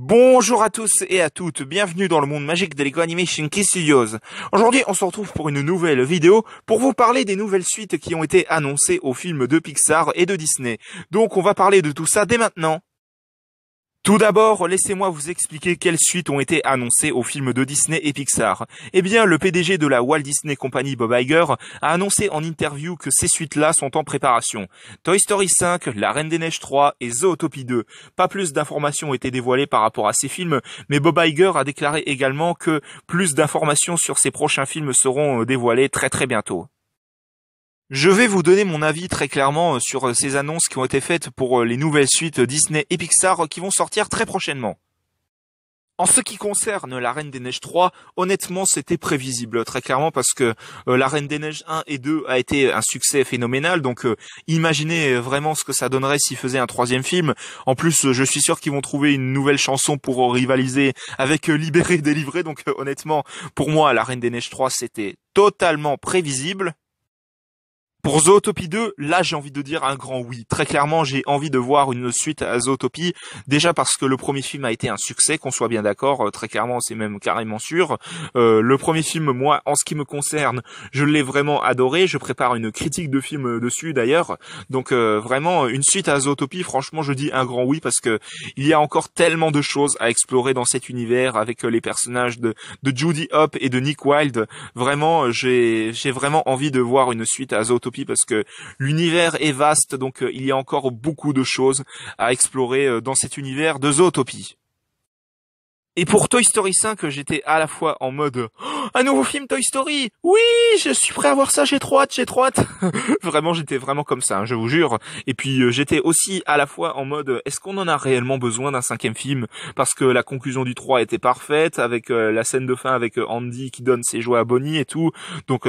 Bonjour à tous et à toutes, bienvenue dans le monde magique de Lego Animation Key Studios. Aujourd'hui, on se retrouve pour une nouvelle vidéo pour vous parler des nouvelles suites qui ont été annoncées aux films de Pixar et de Disney. Donc on va parler de tout ça dès maintenant. Tout d'abord, laissez-moi vous expliquer quelles suites ont été annoncées aux films de Disney et Pixar. Eh bien, le PDG de la Walt Disney Company, Bob Iger, a annoncé en interview que ces suites-là sont en préparation. Toy Story 5, La Reine des Neiges 3 et Zootopie 2. Pas plus d'informations ont été dévoilées par rapport à ces films, mais Bob Iger a déclaré également que plus d'informations sur ces prochains films seront dévoilées très bientôt. Je vais vous donner mon avis très clairement sur ces annonces qui ont été faites pour les nouvelles suites Disney et Pixar qui vont sortir très prochainement. En ce qui concerne La Reine des Neiges 3, honnêtement c'était prévisible très clairement parce que La Reine des Neiges 1 et 2 a été un succès phénoménal, donc imaginez vraiment ce que ça donnerait s'ils faisaient un troisième film. En plus je suis sûr qu'ils vont trouver une nouvelle chanson pour rivaliser avec Libéré Délivré, donc honnêtement pour moi La Reine des Neiges 3 c'était totalement prévisible. Pour Zootopie 2, là j'ai envie de dire un grand oui. Très clairement, j'ai envie de voir une suite à Zootopie, déjà parce que le premier film a été un succès, qu'on soit bien d'accord, très clairement c'est même carrément sûr. Le premier film, moi, en ce qui me concerne, je l'ai vraiment adoré, je prépare une critique de film dessus d'ailleurs, donc vraiment une suite à Zootopie, franchement je dis un grand oui parce que il y a encore tellement de choses à explorer dans cet univers avec les personnages de Judy Hopps et de Nick Wilde. Vraiment, j'ai vraiment envie de voir une suite à Zootopie parce que l'univers est vaste, donc il y a encore beaucoup de choses à explorer dans cet univers de Zootopie. Et pour Toy Story 5, j'étais à la fois en mode un nouveau film Toy Story. Oui, je suis prêt à voir ça, j'ai trop hâte. Vraiment, j'étais vraiment comme ça, je vous jure. Et puis j'étais aussi à la fois en mode est-ce qu'on en a réellement besoin d'un cinquième film? Parce que la conclusion du 3 était parfaite avec la scène de fin avec Andy qui donne ses jouets à Bonnie et tout. Donc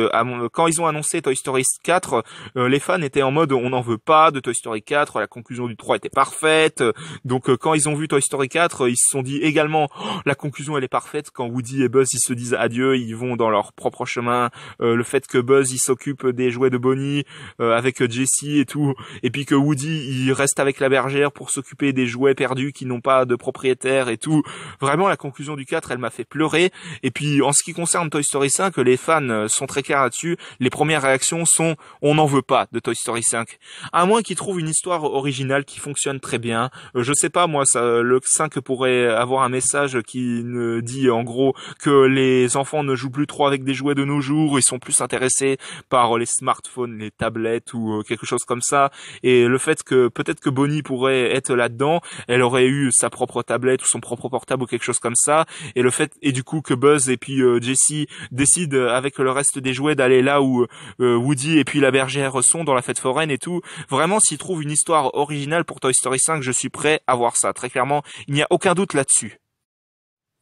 quand ils ont annoncé Toy Story 4, les fans étaient en mode on n'en veut pas de Toy Story 4, la conclusion du 3 était parfaite. Donc quand ils ont vu Toy Story 4, ils se sont dit également la conclusion elle est parfaite quand Woody et Buzz ils se disent adieu, ils vont dans leur propre chemin, le fait que Buzz il s'occupe des jouets de Bonnie avec Jessie et tout, et puis que Woody il reste avec la bergère pour s'occuper des jouets perdus qui n'ont pas de propriétaire et tout. Vraiment la conclusion du 4 elle m'a fait pleurer. Et puis en ce qui concerne Toy Story 5, les fans sont très clairs là-dessus, les premières réactions sont on n'en veut pas de Toy Story 5, à moins qu'ils trouvent une histoire originale qui fonctionne très bien. Je sais pas moi, ça, le 5 pourrait avoir un message qui ne dit en gros que les enfants ne jouent plus trop avec des jouets de nos jours, ils sont plus intéressés par les smartphones, les tablettes ou quelque chose comme ça, et le fait que peut-être que Bonnie pourrait être là-dedans, elle aurait eu sa propre tablette ou son propre portable ou quelque chose comme ça, et le fait et du coup que Buzz et puis Jessie décident avec le reste des jouets d'aller là où Woody et puis la bergère sont dans la fête foraine et tout. Vraiment s'ils trouvent une histoire originale pour Toy Story 5, je suis prêt à voir ça, très clairement, il n'y a aucun doute là-dessus.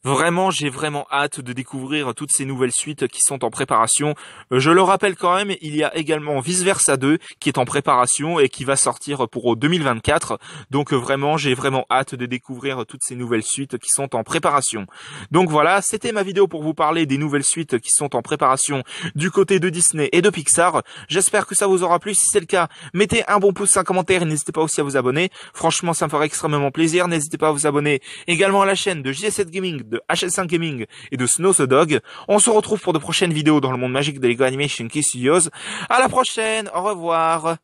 Vraiment, j'ai vraiment hâte de découvrir toutes ces nouvelles suites qui sont en préparation. Je le rappelle quand même, il y a également Vice Versa 2 qui est en préparation et qui va sortir pour 2024. Donc vraiment, j'ai vraiment hâte de découvrir toutes ces nouvelles suites qui sont en préparation. Donc voilà, c'était ma vidéo pour vous parler des nouvelles suites qui sont en préparation du côté de Disney et de Pixar. J'espère que ça vous aura plu. Si c'est le cas, mettez un bon pouce, un commentaire et n'hésitez pas aussi à vous abonner. Franchement, ça me ferait extrêmement plaisir. N'hésitez pas à vous abonner également à la chaîne de JS7 Gaming, de HL5 Gaming et de Snow the Dog. On se retrouve pour de prochaines vidéos dans le monde magique de Lego Animation Key Studios. À la prochaine, au revoir.